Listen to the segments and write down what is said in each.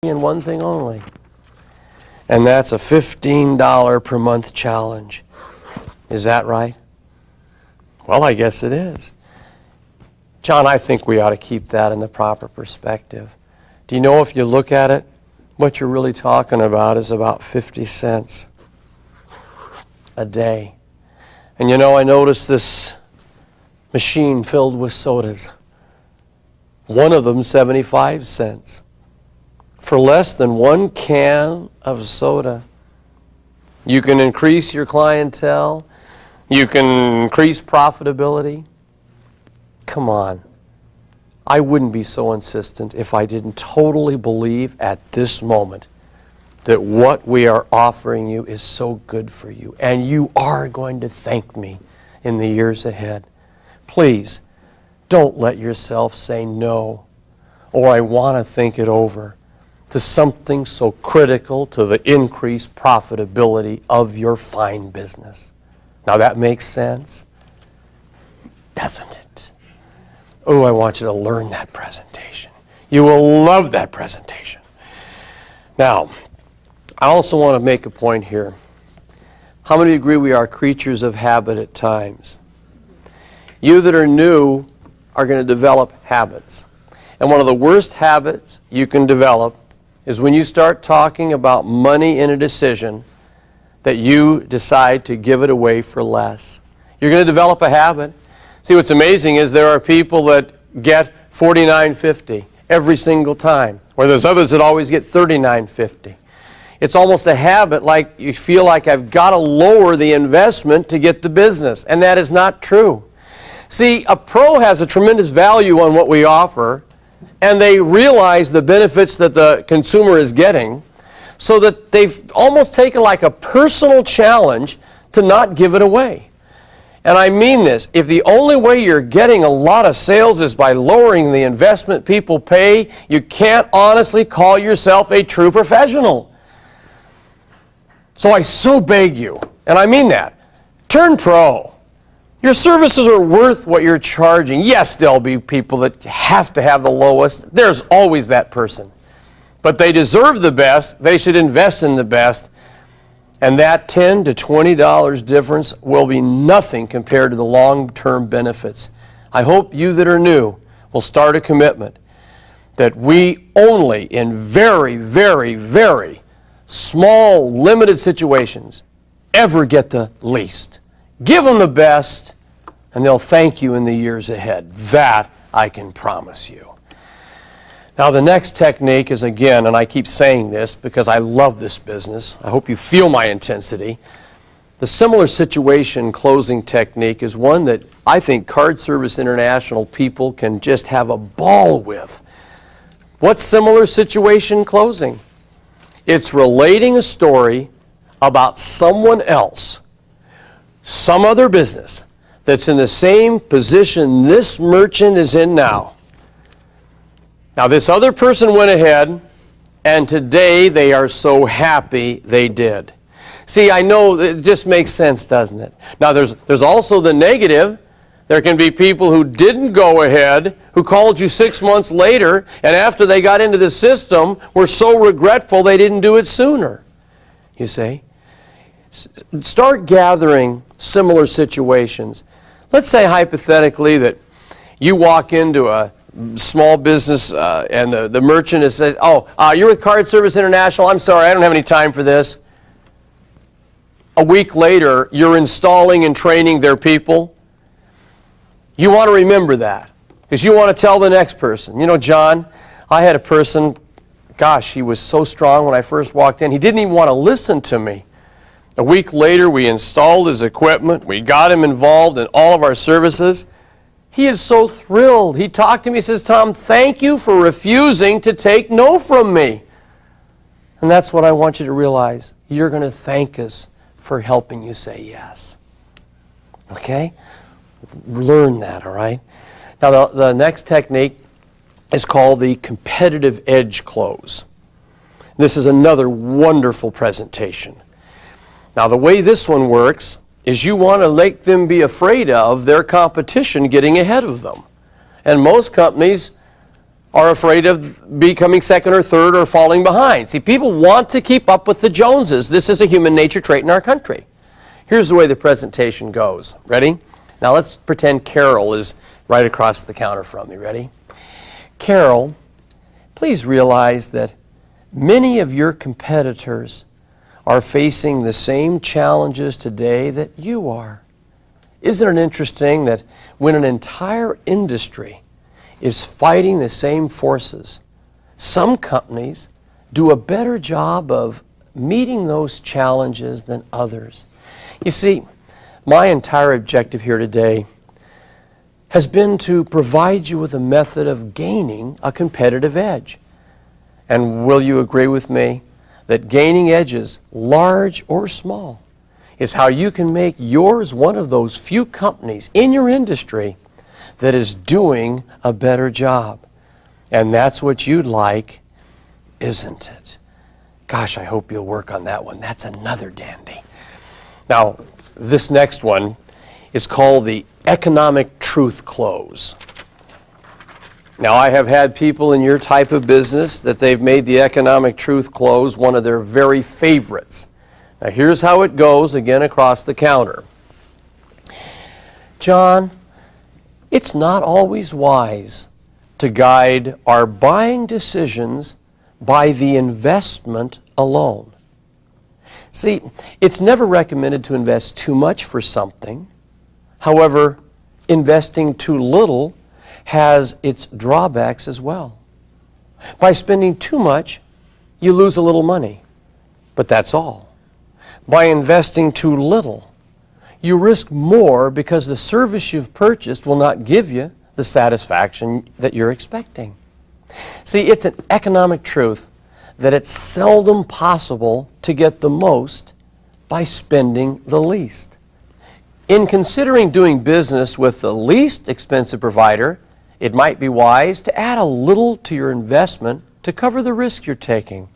in one thing only, and that's a $15 per month challenge. Is that right? Well, I guess it is. John, I think we ought to keep that in the proper perspective. Do you know, if you look at it, what you're really talking about is about 50 cents a day. And you know, I noticed this machine filled with sodas. One of them 75 cents. For less than one can of soda, you can increase your clientele. You can increase profitability. Come on. I wouldn't be so insistent if I didn't totally believe at this moment that what we are offering you is so good for you. And you are going to thank me in the years ahead. Please, don't let yourself say no, or I want to think it over, to something so critical to the increased profitability of your fine business. Now that makes sense, doesn't it? Oh, I want you to learn that presentation. You will love that presentation. Now, I also want to make a point here. How many agree we are creatures of habit at times? You that are new are going to develop habits. And one of the worst habits you can develop is when you start talking about money in a decision that you decide to give it away for less. You're going to develop a habit. See, what's amazing is there are people that get $49.50 every single time, where there's others that always get $39.50. It's almost a habit, like you feel like I've got to lower the investment to get the business, and that is not true. See, a pro has a tremendous value on what we offer, and they realize the benefits that the consumer is getting, so that they've almost taken like a personal challenge to not give it away. And I mean this, if the only way you're getting a lot of sales is by lowering the investment people pay, you can't honestly call yourself a true professional. So I so beg you, and I mean that, turn pro. Your services are worth what you're charging. Yes, there'll be people that have to have the lowest. There's always that person. But they deserve the best. They should invest in the best. And that $10 to $20 difference will be nothing compared to the long-term benefits. I hope you that are new will start a commitment that we only in very, very, very small, limited situations ever get the least. Give them the best, and they'll thank you in the years ahead. That I can promise you. Now, the next technique is, again, and I keep saying this because I love this business. I hope you feel my intensity. The similar situation closing technique is one that I think Card Service International people can just have a ball with. What's similar situation closing? It's relating a story about someone else, some other business that's in the same position this merchant is in now. Now, this other person went ahead, and today they are so happy they did. See, I know it just makes sense, doesn't it? Now, there's also the negative. There can be people who didn't go ahead, who called you 6 months later, and after they got into the system, were so regretful they didn't do it sooner. You see? Start gathering similar situations. Let's say hypothetically that you walk into a small business and the merchant has said, you're with Card Service International. I'm sorry, I don't have any time for this. A week later, you're installing and training their people. You want to remember that because you want to tell the next person. You know, John, I had a person, gosh, he was so strong when I first walked in. He didn't even want to listen to me. A week later, we installed his equipment. We got him involved in all of our services. He is so thrilled. He talked to me, he says, Tom, thank you for refusing to take no from me. And that's what I want you to realize. You're going to thank us for helping you say yes. Okay? Learn that, all right? Now, the next technique is called the competitive edge close. This is another wonderful presentation. Now, the way this one works is you want to make them be afraid of their competition getting ahead of them. And most companies are afraid of becoming second or third or falling behind. See, people want to keep up with the Joneses. This is a human nature trait in our country. Here's the way the presentation goes. Ready? Now let's pretend Carol is right across the counter from me. Ready? Carol, please realize that many of your competitors are facing the same challenges today that you are. Isn't it interesting that when an entire industry is fighting the same forces, some companies do a better job of meeting those challenges than others? You see, my entire objective here today has been to provide you with a method of gaining a competitive edge. And will you agree with me that gaining edges, large or small, is how you can make yours one of those few companies in your industry that is doing a better job? And that's what you'd like, isn't it? Gosh, I hope you'll work on that one. That's another dandy. Now, this next one is called the economic truth close. Now, I have had people in your type of business that they've made the economic truth close one of their very favorites. Now, here's how it goes, again, across the counter. John, it's not always wise to guide our buying decisions by the investment alone. See, it's never recommended to invest too much for something. However, investing too little has its drawbacks as well. By spending too much, you lose a little money, but that's all. By investing too little, you risk more because the service you've purchased will not give you the satisfaction that you're expecting. See, it's an economic truth that it's seldom possible to get the most by spending the least. In considering doing business with the least expensive provider, it might be wise to add a little to your investment to cover the risk you're taking.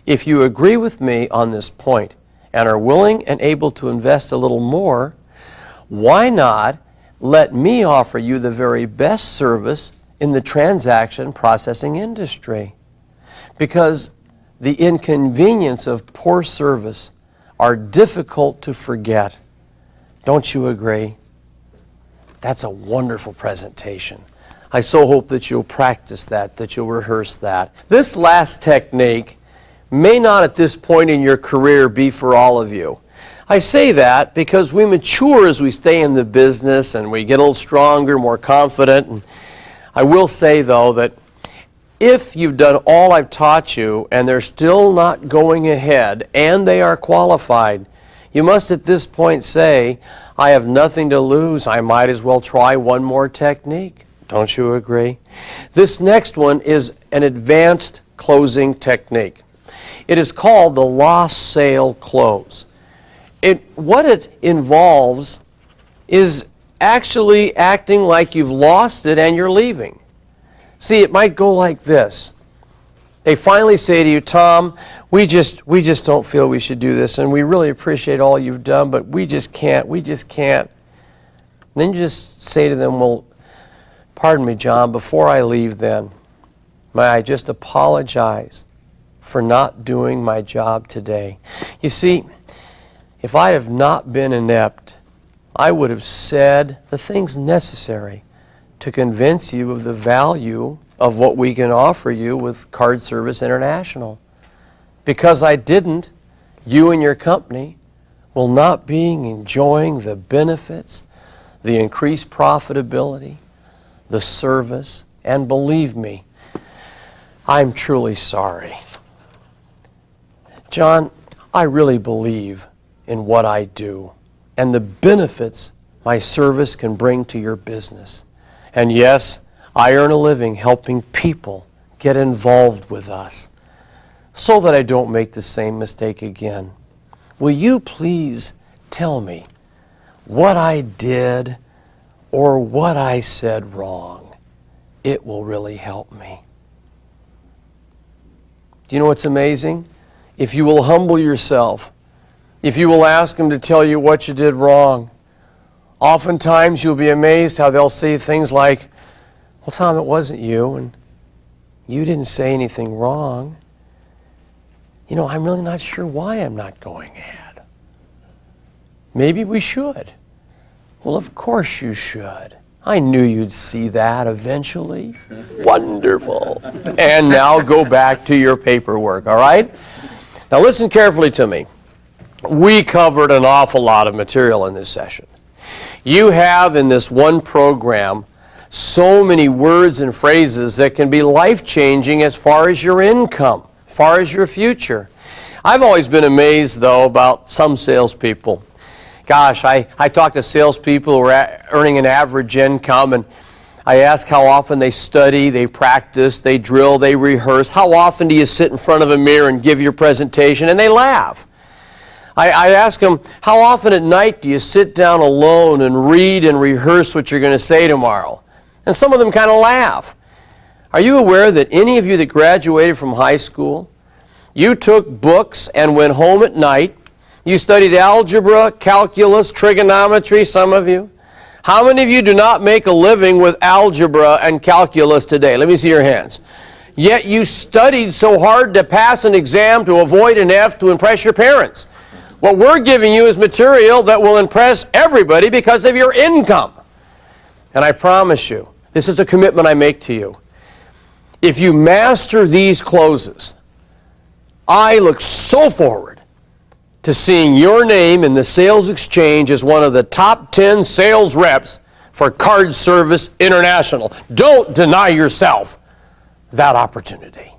If you agree with me on this point and are willing and able to invest a little more, why not let me offer you the very best service in the transaction processing industry? Because the inconvenience of poor service are difficult to forget. Don't you agree? That's a wonderful presentation. I so hope that you'll practice that you'll rehearse that. This last technique may not at this point in your career be for all of you. I say that because we mature as we stay in the business and we get a little stronger, more confident. And I will say, though, that if you've done all I've taught you and they're still not going ahead and they are qualified, you must at this point say, I have nothing to lose. I might as well try one more technique. Don't you agree? This next one is an advanced closing technique. It is called the lost sale close. What it involves is actually acting like you've lost it and you're leaving. See, it might go like this. They finally say to you, Tom, we just don't feel we should do this, and we really appreciate all you've done, but we just can't. And then you just say to them, well, pardon me, John, before I leave then, may I just apologize for not doing my job today. You see, if I have not been inept, I would have said the things necessary to convince you of the value of what we can offer you with Card Service International. Because I didn't, you and your company will not be enjoying the benefits, the increased profitability, the service, and believe me, I'm truly sorry. John, I really believe in what I do and the benefits my service can bring to your business. And yes, I earn a living helping people get involved with us so that I don't make the same mistake again. Will you please tell me what I did or what I said wrong? It will really help me. Do you know what's amazing? If you will humble yourself, if you will ask them to tell you what you did wrong, oftentimes you'll be amazed how they'll say things like, well, Tom, it wasn't you, and You didn't say anything wrong. You know, I'm really not sure why I'm not going ahead. Maybe we should. Well, of course you should. I knew you'd see that eventually. Wonderful. And now go back to your paperwork, all right? Now listen carefully to me. We covered an awful lot of material in this session. You have in this one program so many words and phrases that can be life-changing as far as your income, as far as your future. I've always been amazed, though, about some salespeople. Gosh, I talk to salespeople who are earning an average income, and I ask how often they study, they practice, they drill, they rehearse. How often do you sit in front of a mirror and give your presentation? And they laugh. I ask them, how often at night do you sit down alone and read and rehearse what you're going to say tomorrow? And some of them kind of laugh. Are you aware that any of you that graduated from high school, you took books and went home at night? You studied algebra, calculus, trigonometry, some of you. How many of you do not make a living with algebra and calculus today? Let me see your hands. Yet you studied so hard to pass an exam to avoid an F to impress your parents. What we're giving you is material that will impress everybody because of your income. And I promise you, this is a commitment I make to you. If you master these closes, I look so forward to seeing your name in the Sales Exchange as one of the top 10 sales reps for Card Service International. Don't deny yourself that opportunity.